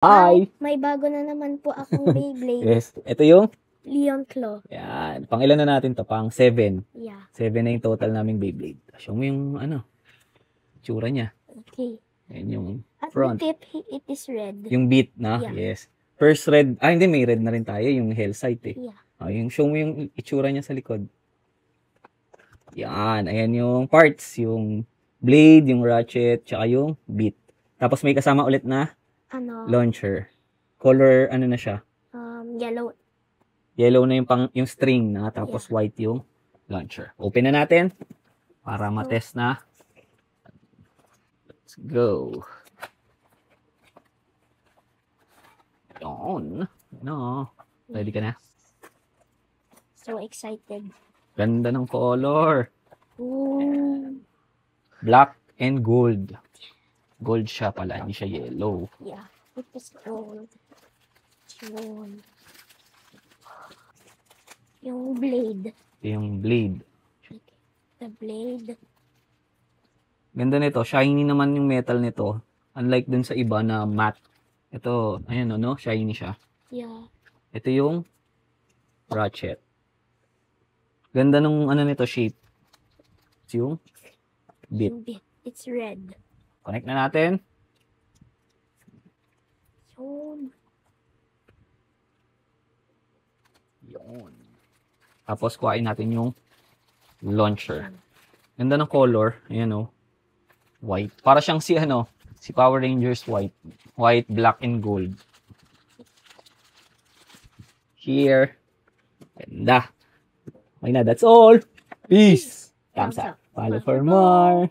Hi! May bago na naman po akong Beyblade. Yes, ito yung? Leon Claw. Yan. Pang ilan na natin to? Pang 7. Yeah. 7 na yung total naming Beyblade. Show mo yung tsura niya. Okay. Yan yung At front. the tip, it is red. Yung beat na? Yeah. Yes. First red. Hindi, may red na rin tayo. Yung hell sight eh. Yeah. Show mo yung itsura niya sa likod. Yan. Ayan yung parts. Yung blade, yung ratchet, tsaka yung beat. Tapos may kasama ulit na launcher. Color, na siya? Yellow. Yellow na yung string na, tapos white yung launcher. Open na natin para matest na. Let's go. Yun. Ready ka na? So excited. Ganda ng color. Ooh. Black and gold. Gold siya pala, hindi siya yellow. Yeah, it is gold. Yun. Yung blade. Yung blade. The blade. Ganda nito. Shiny naman yung metal nito. Unlike dun sa iba na matte. Ito, ayan shiny siya. Yeah. Ito yung ratchet. Ganda nung nito shape. It's yung bit. It's red. Connect na natin. Yun. Tapos kuhain natin yung launcher. Ganda ng color. Ayan white. Para siyang si Power Rangers white. White, black, and gold. Here. Ganda. Okay na, that's all. Peace. Thumbs up. Follow for more.